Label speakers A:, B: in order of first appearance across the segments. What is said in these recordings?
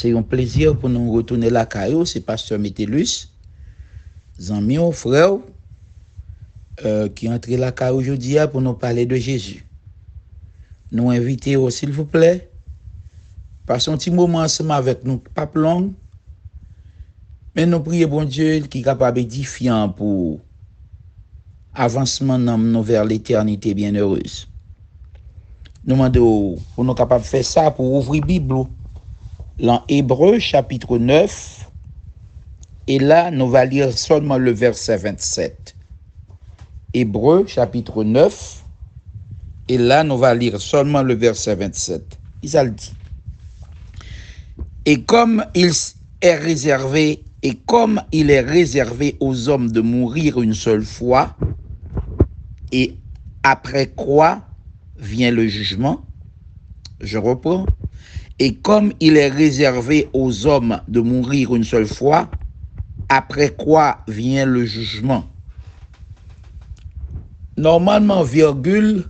A: C'est un plaisir pour nous retourner la caillou, c'est Pasteur Métellus, Zamio, frère, qui est entré la caillou aujourd'hui pour nous parler de Jésus. Nous invitons, s'il vous plaît, passons un petit moment ensemble avec nous, pas long, mais nous prions bon Dieu qui est capable d'édifiant pour avancement nous vers l'éternité bienheureuse. Nous demandons pour nous capables de faire ça, pour ouvrir la Bible, dans Hébreux chapitre 9, et là, nous allons lire seulement le verset 27. Hébreux chapitre 9, et là, nous allons lire seulement le verset 27. Il a dit. Et comme il est réservé aux hommes de mourir une seule fois, et après quoi vient le jugement, je reprends. Et comme il est réservé aux hommes de mourir une seule fois, après quoi vient le jugement. Normalement, virgule,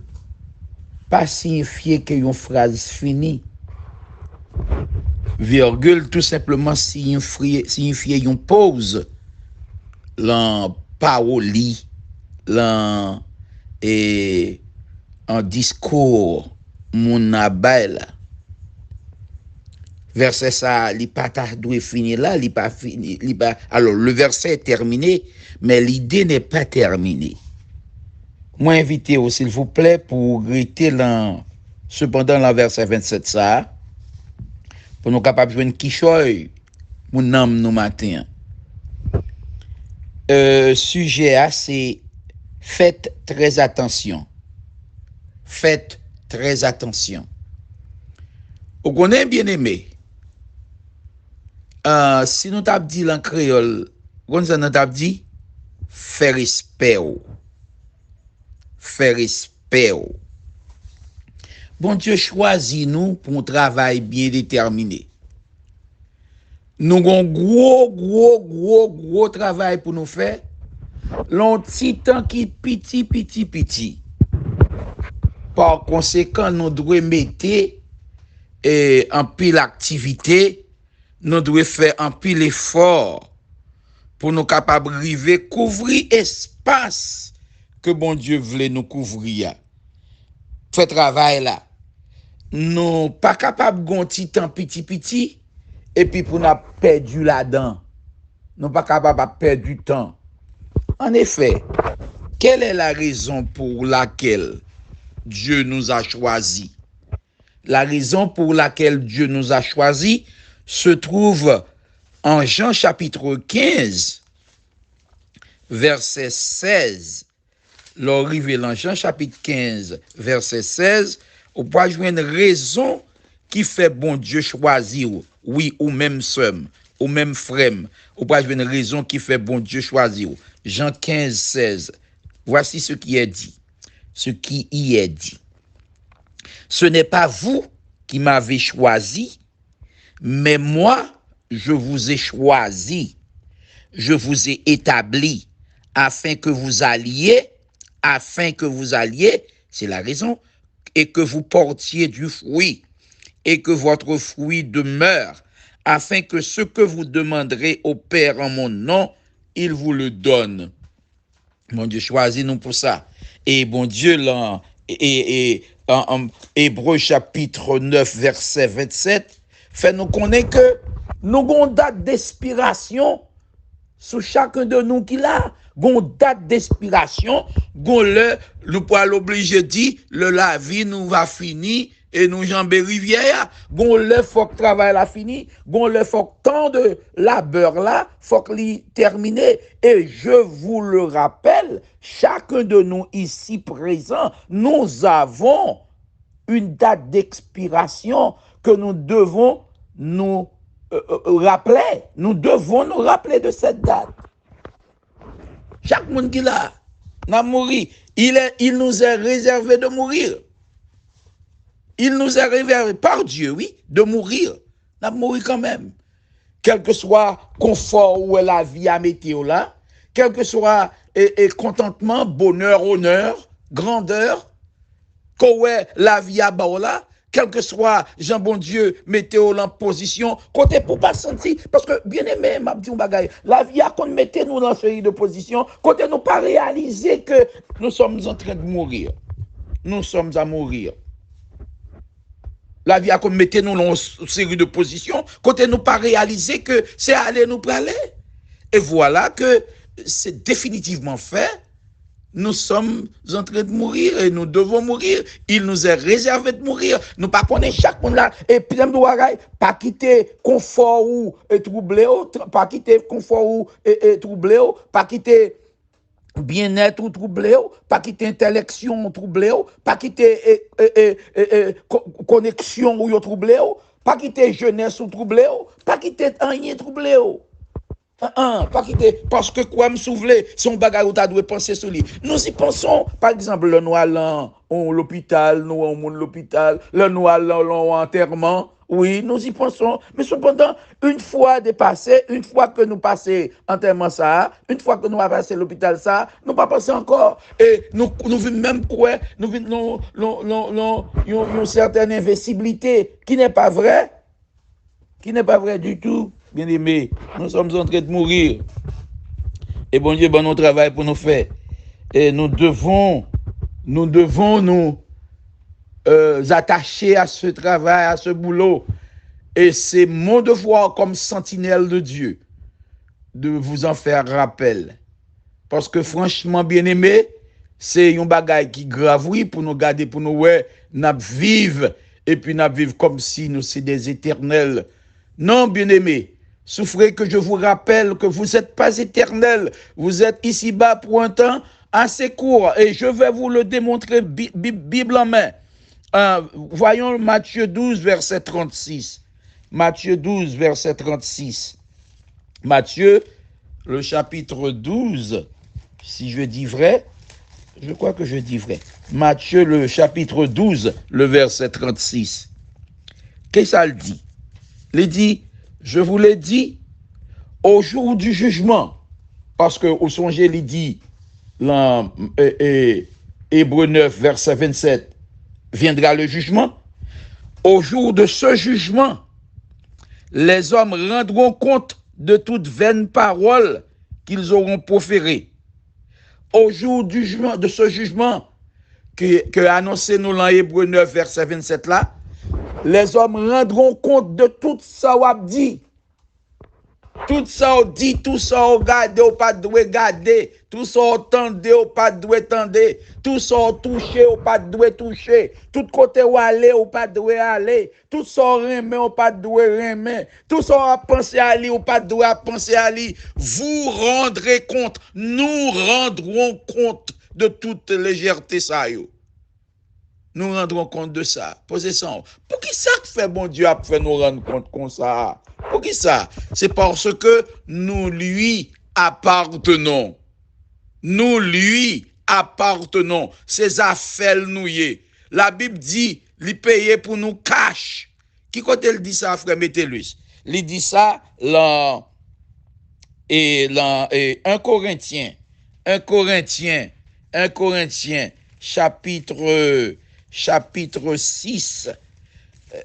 A: pas signifier que une phrase finie. Virgule, tout simplement signifier une pause. L'en parole, l'en en discours, mon abel. Verset ça, il pas doit finir là, il pas fini, alors le verset est terminé, mais l'idée n'est pas terminée. Moi invité s'il vous plaît pour rester cependant dans verset 27 ça pour nous capables de jouer qui choy mon âme nous matin. Sujet à c'est faites très attention. Faites très attention. Vous connaissez bien aimé. Si nous t'avons dit en créole, nous t'avons dit faire respect. Faire respect. Bon Dieu choisit nous pour un travail bien déterminé. Nous avons gros travail pour nous faire. L'on petit temps qui petit. Par conséquent, nous devons mettre en pile activité, nous devons faire un pile effort pour nous capables arriver couvrir espace que bon Dieu voulait nous couvrir. Fait travail là. Nous pas capables gon petit temps petit et puis pour nous perdu là-dedans. Nous pas capables perdre du temps. En effet, quelle est la raison pour laquelle Dieu nous a choisis? La raison pour laquelle Dieu nous a choisis se trouve en Jean chapitre 15, verset 16. L'arrivée dans Jean chapitre 15, verset 16, on peut jouer une raison qui fait bon Dieu choisir, oui, ou même somme, ou même frème. On peut jouer une raison qui fait bon Dieu choisir. Jean 15, 16. Voici ce qui est dit. Ce qui y est dit. Ce n'est pas vous qui m'avez choisi, mais moi, je vous ai choisi. Je vous ai établi afin que vous alliez, c'est la raison, et que vous portiez du fruit, et que votre fruit demeure, afin que ce que vous demanderez au Père en mon nom, il vous le donne. Mon Dieu, choisis-nous pour ça. Et bon Dieu, là, en Hébreux chapitre 9, verset 27, fait nous connaître que nous avons une date d'expiration sur chacun de nous qui l'a. Nous avons une date d'expiration, nous pouvons l'obliger de dire, la vie nous va finir et nous jambes rivière. Gon le faut que travail la fini, gon le faut que tant de labeur là, faut que l'y terminer. Et je vous le rappelle, chacun de nous ici présents, nous avons une date d'expiration que nous devons nous rappeler. Nous devons nous rappeler de cette date. Chaque monde qui l'a, n'a mouru, il nous est réservé de mourir. Il nous est réservé par Dieu, oui, de mourir. N'a mouru quand même. Quel que soit confort ou la vie à météo là, quel que soit contentement, bonheur, honneur, grandeur, que la vie à bas là, quel que soit, Jean bon Dieu, mettez-vous en position, côté pour pas sentir, parce que, bien aimé, m'a dit un bagay, la vie a qu'on mettez nous dans ce série de position, côté nous pas réaliser que nous sommes en train de mourir. Nous sommes à mourir. La vie a qu'on mettez nous dans une série de positions, côté nous pas réaliser que c'est aller nous parler. Et voilà que c'est définitivement fait. Nous sommes en train de mourir et nous devons mourir. Il nous est réservé de mourir. Nous pas connaître chaque monde là. Et puis, pas quitter confort ou troublé, pas quitter confort ou troublé, pas quitter bien-être ou troublé, pas quitter intellection troublé, pas quitter connexion ou troublé, pas quitter jeunesse ou troublé, pas quitter rien troublé. Pas quitter, parce que quoi me souffler, son bagage où tu dois penser sur lui. Nous y pensons, par exemple, le noir l'hôpital, nous on l'hôpital, le noir l'enterrement. Oui, nous y pensons. Mais cependant, une fois dépassé, une fois que nous passons enterrement ça, une fois que nous avons passé l'hôpital ça, nous pas passer encore. Et nous vivons même quoi, nous vivons une certaine invincibilité qui n'est pas vraie, du tout. Bien aimé, nous sommes en train de mourir. Et bon Dieu, bon, nous travail pour nous faire. Et nous devons nous attacher à ce travail, à ce boulot. Et c'est mon devoir comme sentinelle de Dieu de vous en faire rappel. Parce que franchement, bien aimé, c'est un bagage qui grave, oui, pour nous garder, pour nous, ouais, nous vivre. Et puis nous vivre comme si nous sommes des éternels. Non, bien aimé. Souffrez que je vous rappelle que vous n'êtes pas éternel. Vous êtes ici-bas pour un temps assez court. Et je vais vous le démontrer Bible en main. Voyons Matthieu 12, verset 36. Matthieu 12, verset 36. Matthieu, le chapitre 12, si je dis vrai, je crois que je dis vrai. Matthieu, le chapitre 12, le verset 36. Qu'est-ce que ça dit? Il dit, je vous l'ai dit, au jour du jugement, parce que au songe, il dit, dans Hébreux 9, verset 27, viendra le jugement. Au jour de ce jugement, les hommes rendront compte de toute vaine parole qu'ils auront proférée. Au jour du jugement, de ce jugement que annoncé nous dans Hébreux 9, verset 27 là, les hommes rendront compte de tout ça qu'on a dit. Tout ça on dit, tout ça on garde, on pas doit garder, tout ça on tende, on pas doit tendre, tout ça on toucher, on pas doit toucher, tout côté où aller, on pas doit aller, tout ça on remet, on pas doit remet, tout ça on penser à lui, on pas doit penser à lui. Vous rendrez compte, nous rendrons compte de toute légèreté ça yo. Nous rendrons compte de ça. Posez ça. Pour qui ça fait bon Dieu a fait nous rendre compte comme ça? Pour qui ça? C'est parce que nous lui appartenons. Nous lui appartenons. Ses affaires nous y est. La Bible dit, il paye pour nous cash. Qui côté il dit ça, frère Métellus? Il dit ça dans 1 Corinthiens, chapitre 6,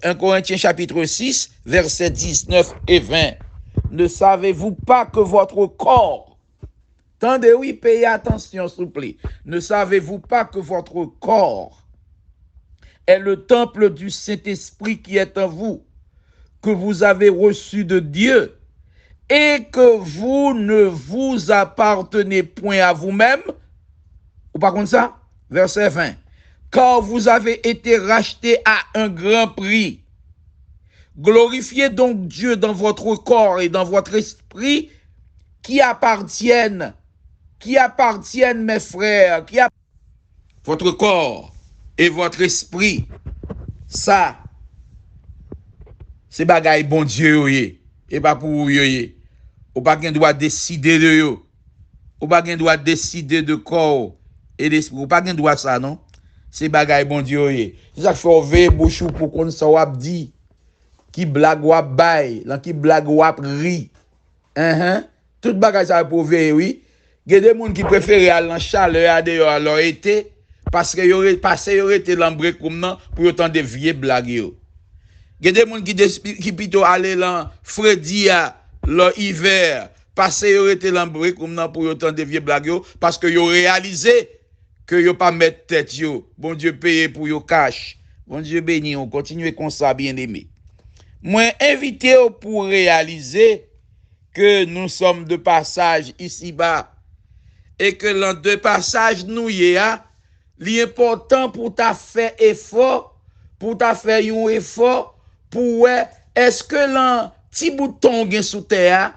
A: 1 Corinthiens chapitre 6, versets 19 et 20. Ne savez-vous pas que votre corps, tendez oui, payez attention s'il vous plaît, ne savez-vous pas que votre corps est le temple du Saint-Esprit qui est en vous, que vous avez reçu de Dieu, et que vous ne vous appartenez point à vous-même? Ou pas comme ça? Verset 20. Car vous avez été rachetés à un grand prix. Glorifiez donc Dieu dans votre corps et dans votre esprit qui appartiennent, mes frères, votre corps et votre esprit. Ça, c'est bagaille bon Dieu, oui. Et pas pour vous, oui. Ou pas qu'on doit décider de yo. Ou pas qu'on doit décider de corps et d'esprit. Ou pas qu'on doit ça, non? C'est bagaille bon Dieu. C'est ça qu'il faut veiller bouchou pour qu'on ça wap dit. Qui blague wap bail, là qui blague wap ri. Tout bagaille ça pour veiller, oui. Il y a des gens qui préfèrent aller en chaleur à dehors à leur été parce que yo passé yo été l'embré comme nan pour autant de vieux blague yo. Il y a des gens qui plutôt aller dans Fredia, l'hiver, passer yo été l'embré comme nan pour autant de vieux blague yo parce que yo réalisé que yo pas mettre tête yo. Bon Dieu paye pour yo cash. Bon Dieu béni, on continue comme ça bien aimé. Moi invité pour réaliser que nous sommes de passage ici-bas et que l'un de passage nous y a, l'important pour ta faire effort, pour ta faire un effort, pour est-ce que l'un petit bout de temps gain sous terre,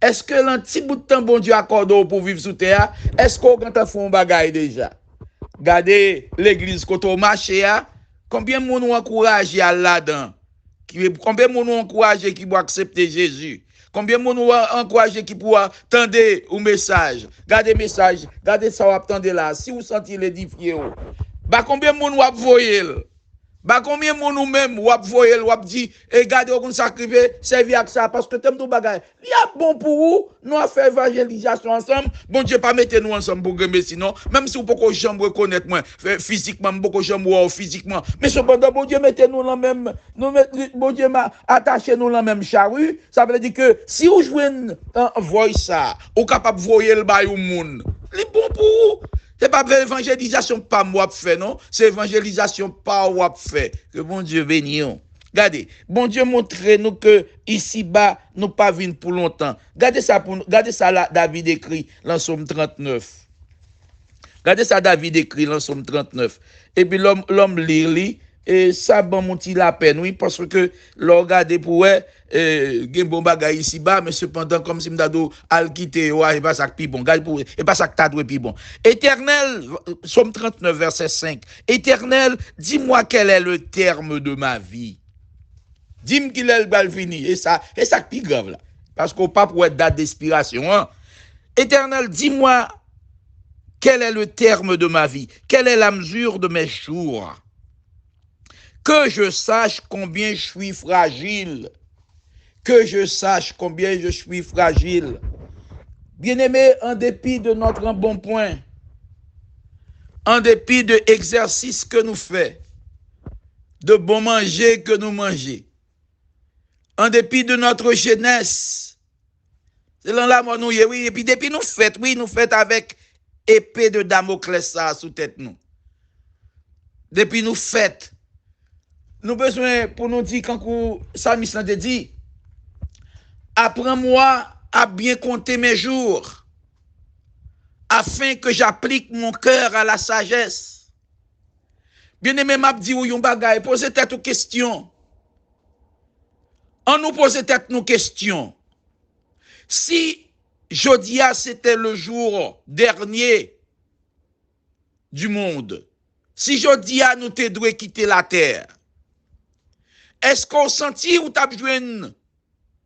A: est-ce que l'un petit bout de temps bon Dieu accorde pour vivre sous terre, est-ce qu'on quand fait un bagage déjà? Regardez l'église quand on marche, combien de monde encourage là-dedans? Combien de monde encourage qui vont accepter Jésus? Combien de monde encourage qui pour tendre au message? Gardez message, gardez ça ou attendez là. Si vous sentez l'édifier, bah combien de monde ou voyer? Bah combien de monde ou même ou voyer ou dit et gardez on sacrifier servir avec ça parce que t'aimes tout bagage. Il y a bon pour vous, nous à faire évangélisation ensemble. Bon Dieu pas mettre nous ensemble pour gagner sinon même si vous pouvez jamais reconnaître moi physiquement beaucoup jamais physiquement mais cependant bon Dieu mettez nous la même bon Dieu m'a attaché nous la même charrue, ça veut dire que si vous jouez un voice ça, ou capable voyer le bail au monde. Il bon pour vous. C'est pas évangélisation pas moi fait non, c'est évangélisation pas moi fait. Que bon Dieu bénisse. Regardez, bon Dieu montre nous que ici bas nous pas venir pour longtemps. Regardez ça là David écrit dans Psaume 39. Regardez ça David écrit dans Psaume 39. Et puis l'homme lit et ça bon mon petit la peine oui parce que le regarder pour gen bon bagay ici bas mais cependant comme si m'dado al quitter ouais et pas ça pi bon gars pour et pas ça que t'a doué pi bon. Éternel Psaume 39 verset 5. Éternel, dis-moi quel est le terme de ma vie. Dis-moi qu'il est le fini et ça pi grave là parce qu'on pas pour être date d'expiration hein. Éternel, dis-moi quel est le terme de ma vie, quelle est la mesure de mes jours. Que je sache combien je suis fragile. Que je sache combien je suis fragile. Bien-aimé, en dépit de notre bon point, en dépit de l'exercice que nous faisons, de bon manger que nous mangeons, en dépit de notre jeunesse, c'est là là nous oui, et puis depuis nous faites avec épée de Damoclès ça sous tête nous. Depuis nous faites nous besoin pour nous dire quand Salmiste te dit apprends-moi à bien compter mes jours afin que j'applique mon cœur à la sagesse. Bien-aimé m'a dit ou yon bagay posez tête aux questions. On nous pose tête nos questions. Si jodia c'était le jour dernier du monde, si jodia nous te doué quitter la terre, est-ce qu'on sentit ou t'as besoin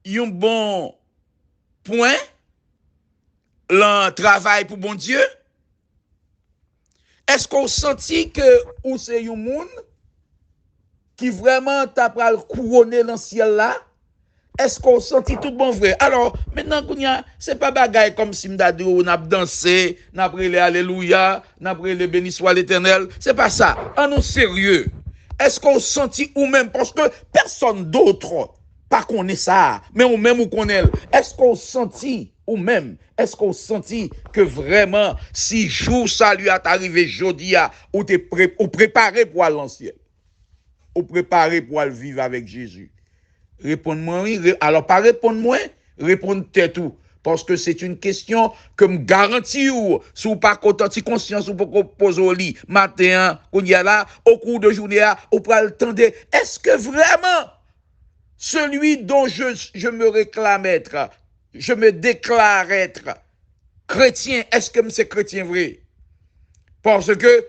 A: un bon point, le travail pour bon Dieu? Est-ce qu'on sentit que ou c'est un monde qui vraiment t'a pral couronner dans le ciel là? Est-ce qu'on sentit tout bon vrai? Alors, maintenant, c'est pas bagaille comme si m'dadou on a dansé, n'a pris les alléluia, n'a pris les béni soit l'Éternel. C'est pas ça. En nous sérieux. Est-ce qu'on sentit ou même, parce que personne d'autre pas connaît ça, mais ou même ou connaît. Est-ce qu'on sentit ou même, est-ce qu'on sentit que vraiment, si jour ça lui est arrivé jeudi, ou préparé pour aller l'ancien, ou préparé pour aller vivre avec Jésus? Répondez-moi oui. Alors, pas répondre-moi, répondre tout. Parce que c'est une question que me garantit ou, si vous pas content, si conscience ou pas poser au lit, matin, qu'on y a là, au cours de journée, ou pas le temps de, est-ce que vraiment, celui dont je me réclame être, je me déclare être chrétien, est-ce que c'est chrétien vrai? Parce que,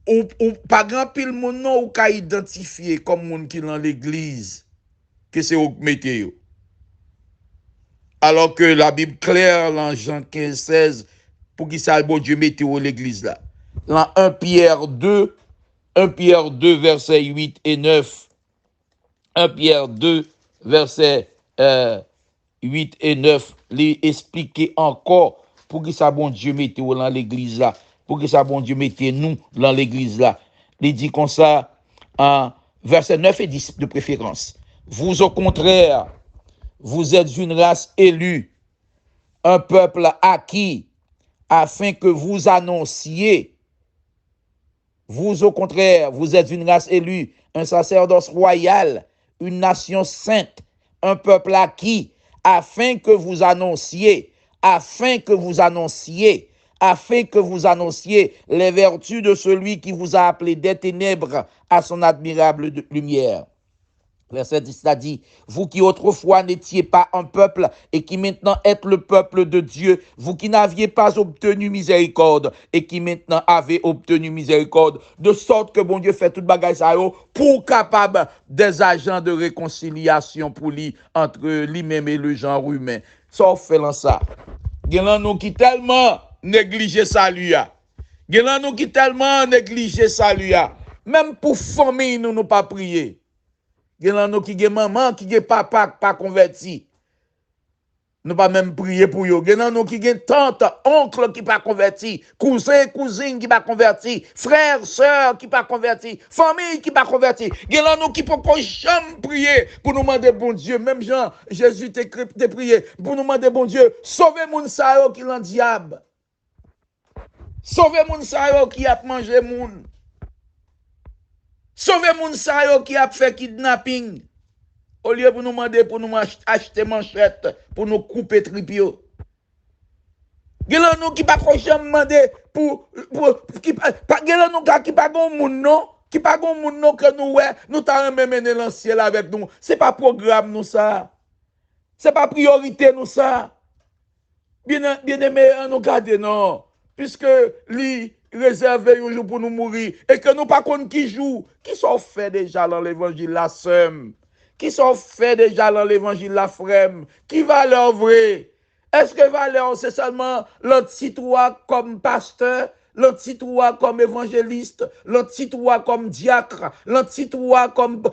A: ou pas grand pile mon nom ou qu'a identifié comme monde qui dans l'église, que c'est au météo. Alors que la Bible claire dans Jean 15, 16, pour qui ça le bon Dieu météo l'église là. Dans 1 Pierre 2, versets 8 et 9. 1 Pierre 2, versets 8 et 9, les expliquer encore pour qui ça bon Dieu météo dans l'église là. pour que ça, bon Dieu, mettez nous dans l'église là. Il dit comme ça, en versets 9 et 10 de préférence. Vous, au contraire, vous êtes une race élue, un peuple acquis, afin que vous annonciez. Vous, au contraire, vous êtes une race élue, un sacerdoce royal, une nation sainte, un peuple acquis, afin que vous annonciez, afin que vous annonciez les vertus de celui qui vous a appelé des ténèbres à son admirable lumière. Verset 10 a dit, vous qui autrefois n'étiez pas un peuple et qui maintenant êtes le peuple de Dieu, vous qui n'aviez pas obtenu miséricorde et qui maintenant avez obtenu miséricorde, de sorte que bon Dieu fait toute bagaille ça pour capable des agents de réconciliation pour lui entre lui-même et le genre humain. Ça fait ça. Gen nous qui tellement négligé salut a. Gen nous qui tellement négligé salut a. Même pour famille nous pas prier. Gen nous qui gen maman qui gen papa pas converti. Nous pas même prier pour yo. Gen nous qui gen tante, oncle qui pas converti, cousin, cousine qui pas converti, frère, sœur qui pas converti, famille qui pas converti. Gen nous qui peut jamais prier pour nous demander bon Dieu, même Jean, Jésus t'a prié pour nous demander bon Dieu, sauvez moun sa yo qui l'en diable. Sauvez moun sa yo qui a mangé moun. Sauvez moun sa yo qui a fait kidnapping. Au lieu pour nous demander pour nous acheter manchette, pour nous couper tripio. Gèlan nous qui pas jamais demander pour qui pas gon moun non, qui pas gon moun non que nous t'a même mené dans ciel avec nous. C'est pas programme nous ça. C'est pas priorité nous ça. Bien aimé nous garder non, puisque lui réservé un jour pour nous mourir et que nous pas connait qui joue, qui sont fait déjà dans l'évangile la somme. Qui sont faits déjà dans l'évangile la frème, qui valeur vrai? Est-ce que valeur c'est seulement l'autre citoyen comme pasteur, l'autre citoyen comme évangéliste, l'autre citoyen comme diacre, l'autre citoyen comme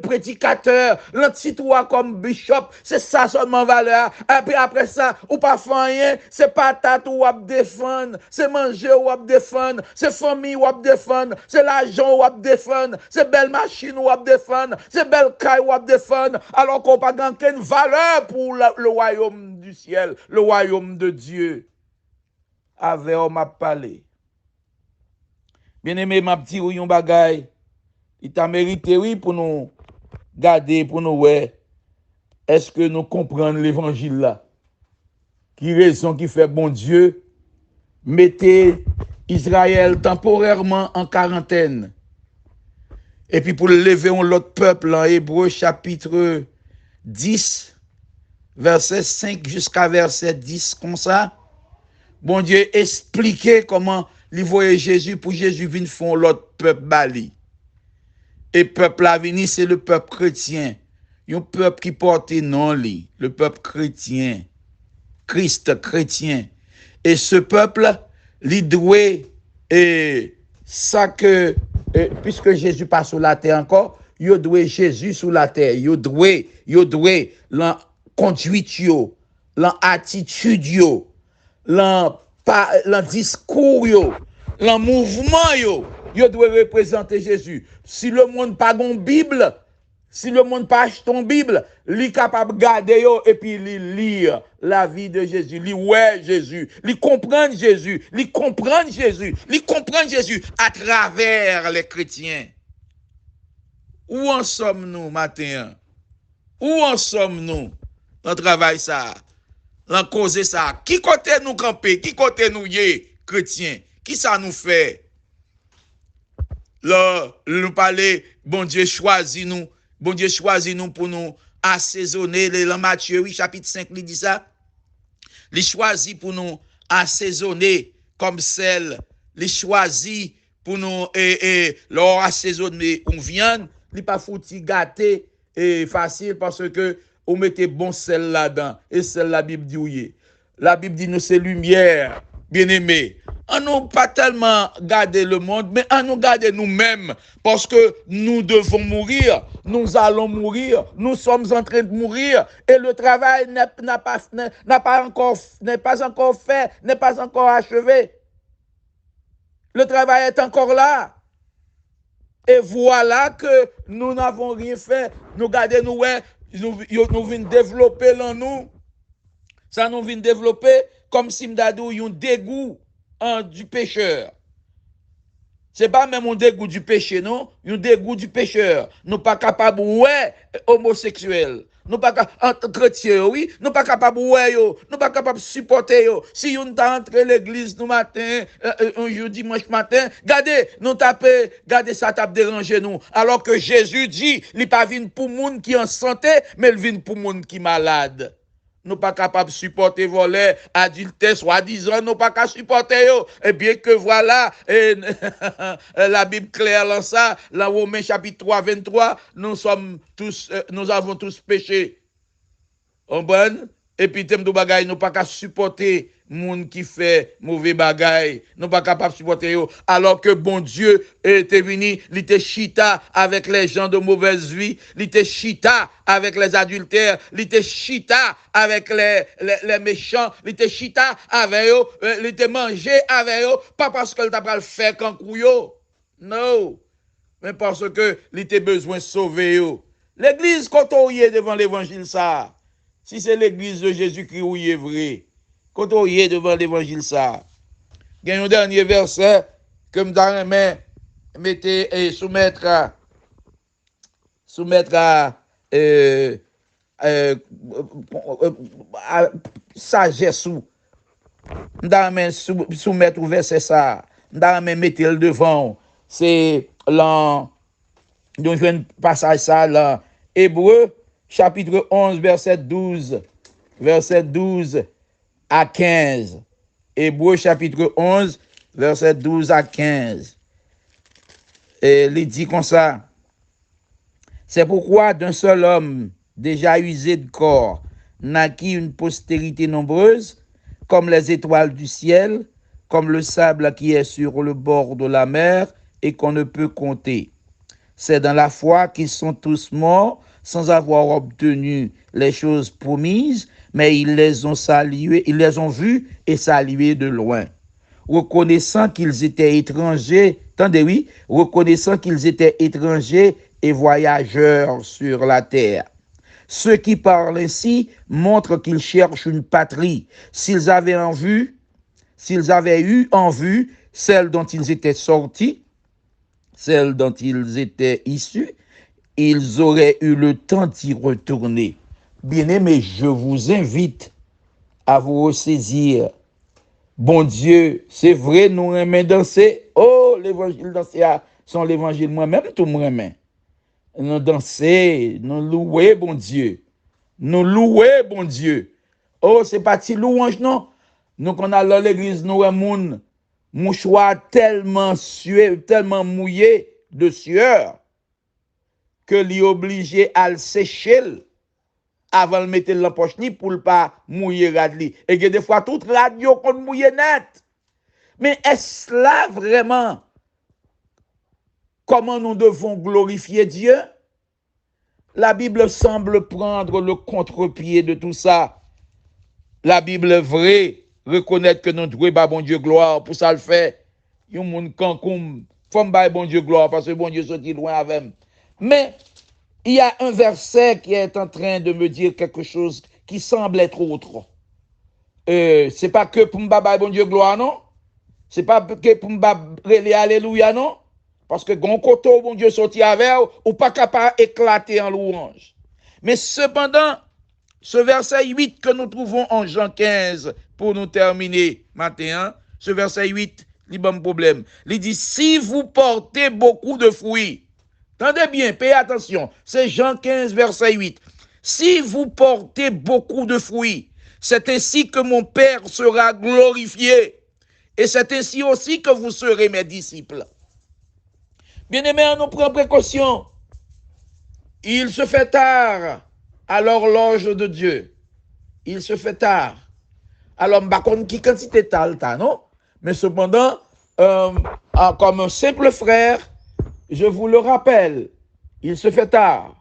A: prédicateur, l'autre citoyen comme bishop, c'est ça seulement valeur. Et puis après ça, ou pas faire rien, c'est patate ou à défendre, c'est manger ou à défendre, c'est famille ou à défendre, c'est l'argent ou à défendre, c'est belle machine ou à défendre, c'est belle caille ou à défendre, alors qu'on n'a pas aucune valeur pour le royaume du ciel, le royaume de Dieu. Avec on m'a parlé. Bien aimé, m'a dit oui, un bagay. Il t'a mérité, oui, pour nous garder, pour nous, ouais. Est-ce que nous comprenons l'évangile là? Qui raison qui fait bon Dieu? Mettez Israël temporairement en quarantaine. Et puis pour lever l'autre peuple en Hébreu chapitre 10, verset 5 jusqu'à verset 10, comme ça. Bon Dieu expliquer comment il voyait Jésus pour Jésus vienne font l'autre peuple bali. Et peuple à venir c'est le peuple chrétien. Un peuple qui porte non li, le peuple chrétien. Christ chrétien. Et ce peuple li doué et ça que puisque Jésus passe sur la terre encore, yo doué Jésus sur la terre, yo doué la conduite yo, la attitude yo. L'en discours yo, l'en mouvement yo doit représenter Jésus. Si le monde pas gon Bible, si le monde pas achète ton Bible, li capable garder yo et puis li lire la vie de Jésus, li ouais Jésus, li comprendre Jésus, li comprendre Jésus à travers les chrétiens. Où en sommes-nous matin? Où en sommes-nous dans le travail ça? L'en cause ça. Qui côté nous camper? Qui côté nous yé, chrétiens? Qui ça nous fait? Là, nous parler, bon Dieu choisit nous. Bon Dieu choisit nous pour nous assaisonner. Dans Matthieu, oui, chapitre 5, il dit ça. Il choisit pour nous assaisonner comme sel. Il choisit pour nous, leur assaisonner on viande. Il pas foutu gâté et facile parce que on mettez bon sel là-dedans. Et c'est la Bible dit oui. La Bible dit nous c'est lumière, bien-aimé. On nous pas tellement garder le monde, mais on nous garder nous-mêmes. Parce que nous devons mourir. Nous allons mourir. Nous sommes en train de mourir. Et le travail n'est pas encore fait, n'est pas encore achevé. Le travail est encore là. Et voilà que nous n'avons rien fait. Nous gardons, nous venons développer en nous. Ça nous vient développer comme si nous avons un dégoût du pécheur. C'est pas même un dégoût du péché, non? Un dégoût du pécheur. Nous pas capables, ouais, homosexuels. Nous pas capables, chrétiens, oui. Nous pas capables, ouais, yo. Nous pas capables de supporter, yo. Si on t'a entré l'église nous matin, un jour dimanche matin, regardez, nous taper, regardez ça tape déranger nous. Alors que Jésus dit, il pas venu pour monde qui est en santé, mais il vient pour monde qui est malade. Nous pas capables de supporter voler, adultère, soi-disant, nous pas capables de supporter yo. Et bien que voilà, la Bible claire dans ça, dans Romains chapitre 3, 23, nous avons tous péché. On bonne? Et puis, thème de bagay, nous pas capables de supporter moun qui fait mauvais bagay. Nous pas capables de supporter yo. Alors que bon Dieu était venu, il était chita avec les gens de mauvaise vie, il était chita avec les adultères, il était chita avec les méchants, il était chita avec eux, il était mangé avec eux, pas parce que le t'a pas le fait quand yo. Non. Mais parce que il était besoin de sauver yo. L'église, quand on y est devant l'évangile, ça, si c'est l'église de Jésus-Christ où il est vrai, quand on y est devant l'évangile, ça, il y a un dernier verset que je mettez et soumettre à sagesse ou soumettre au verset ça, mettre le devant, c'est là, donc je viens passer ça là, Hébreu chapitre 11 verset 12 à 15. Hébreu chapitre 11 verset 12 à 15. Et il dit comme ça: c'est pourquoi d'un seul homme déjà usé de corps naquit une postérité nombreuse, comme les étoiles du ciel, comme le sable qui est sur le bord de la mer et qu'on ne peut compter. C'est dans la foi qu'ils sont tous morts sans avoir obtenu les choses promises, mais ils les ont vus et salués de loin. Reconnaissant qu'ils étaient étrangers, reconnaissant qu'ils étaient étrangers et voyageurs sur la terre. Ceux qui parlent ainsi montrent qu'ils cherchent une patrie. S'ils avaient eu en vue celle dont ils étaient sortis, celle dont ils étaient issus, ils auraient eu le temps d'y retourner. Bien-aimés, je vous invite à vous ressaisir. Bon Dieu, c'est vrai, nous aimons danser. Oh, l'évangile danser, sont l'évangile moi-même, tout moi-même. Nous danser, nous louer, bon Dieu. Nous louer, bon Dieu. Oh, c'est pas si louange, non. Nous, qu'on a dans l'église, nous, moun mouchoir tellement mouillé de sueur, que l'y obligé à le sécher avant de le mettre dans la poche pour ne pas mouiller radli. Et que des fois, toute radio qu'on mouille net. Mais est-ce là vraiment comment nous devons glorifier Dieu? La Bible semble prendre le contre-pied de tout ça. La Bible est vraie, reconnaître que nous devons pas bon Dieu gloire, pour ça le fait. Yon moun kankoum, faut me bon Dieu gloire, parce que bon Dieu sorti loin avec. Mais il y a un verset qui est en train de me dire quelque chose qui semble être autre. C'est pas que pour me bon Dieu gloire, non? C'est pas que pour me relé alléluia, non? Parce que gon koto bon Dieu sorti avec ou pas capable éclater en louange. Mais cependant, ce verset 8 que nous trouvons en Jean 15 pour nous terminer matin, ce verset 8, il y a un problème. Il dit: si vous portez beaucoup de fruits, attendez bien, payez attention, c'est Jean 15 verset 8. Si vous portez beaucoup de fruits, c'est ainsi que mon Père sera glorifié. Et c'est ainsi aussi que vous serez mes disciples. Bien-aimés, nous prenons précaution. Il se fait tard à l'horloge de Dieu. Il se fait tard. Alors, je ne sais pas qui quantité tard, non? Mais cependant, comme un simple frère, je vous le rappelle, il se fait tard.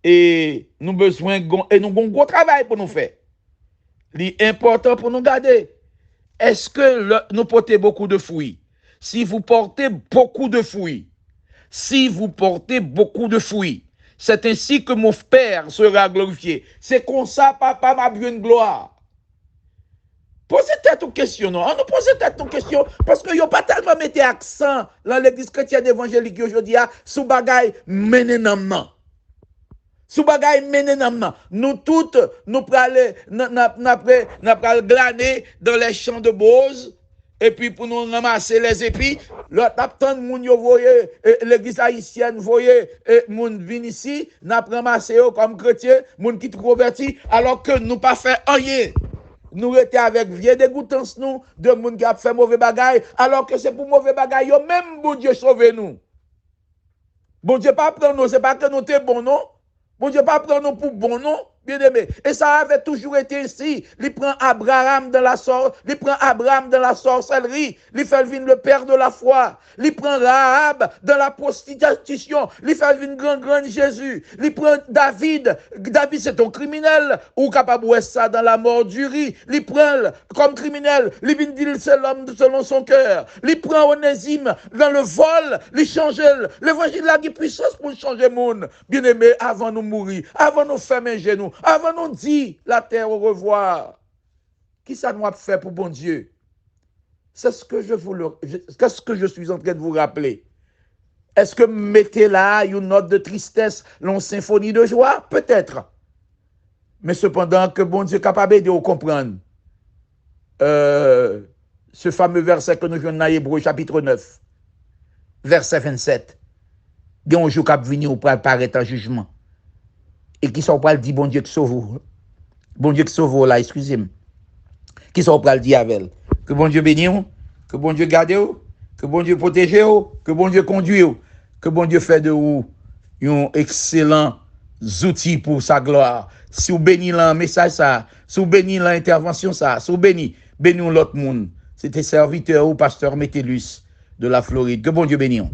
A: Et nous avons besoin, et nous avons un gros travail pour nous faire. L'important pour nous garder. Est-ce que nous portons beaucoup de fruits? si vous portez beaucoup de fruits, si vous portez beaucoup de fruits, c'est ainsi que mon Père sera glorifié. C'est comme ça, papa m'a bien une gloire. Posez tête aux questions, non? On nous pose tête aux questions parce que yo pas tellement mis accent dans l'église chrétienne évangélique aujourd'hui sous bagay menenamnan. Sous bagay menenamnan. Nous toutes, nous praler, n'a glaner dans les champs de Bose et puis pour nous ramasser les épis, l'autre tant de moun yo voyez l'église haïtienne voyez moun vin ici, n'a ramassé comme chrétien, moun qui converti alors que nous pas fait rien. Nous étions avec vieux dégoûtance nous de monde qui a fait mauvais bagaille alors que c'est pour mauvais bagaille yo même bon Dieu sauver nous. Bon Dieu pas prendre nous, c'est pas que nous t'es bon non. Bon Dieu pas prendre nous pour bon non, bien aimé. Et ça avait toujours été ainsi. Il prend Abraham dans la sorcellerie, il fait venir le père de la foi. Il prend Rahab dans la prostitution, il fait venir grand Jésus. Il prend David c'est un criminel ou capable de ça dans la mort du riz. Il prend comme criminel, il vient dire c'est l'homme selon son cœur. Il prend Onésime dans le vol, il change l'évangile a une puissance pour changer le monde. Bien aimé, avant nous mourir, avant nous faire un genou, avant nous dire la terre au revoir. Qui ça nous a fait pour bon Dieu? C'est ce que qu'est-ce que je suis en train de vous rappeler. Est-ce que mettez là une note de tristesse, une symphonie de joie? Peut-être. Mais cependant que bon Dieu est capable de vous comprendre. Ce fameux verset que nous venons dans Hébreux chapitre 9, verset 27. Il y a un jour qui va venir pour apparaître en jugement. Et qui sont pas le dire bon Dieu qui sauve vous. Bon Dieu qui sauve vous là, excusez-moi. Qui sont pas le dire avec elle. Que bon Dieu bénisse vous, que bon Dieu garde vous, que bon Dieu protège vous, que bon Dieu conduit vous, que bon Dieu fait de vous un excellent outil pour sa gloire. Si vous bénissez le message ça, si vous bénissez l'intervention ça, si vous bénissez l'autre monde. C'était serviteur ou pasteur Métellus de la Floride. Que bon Dieu bénisse.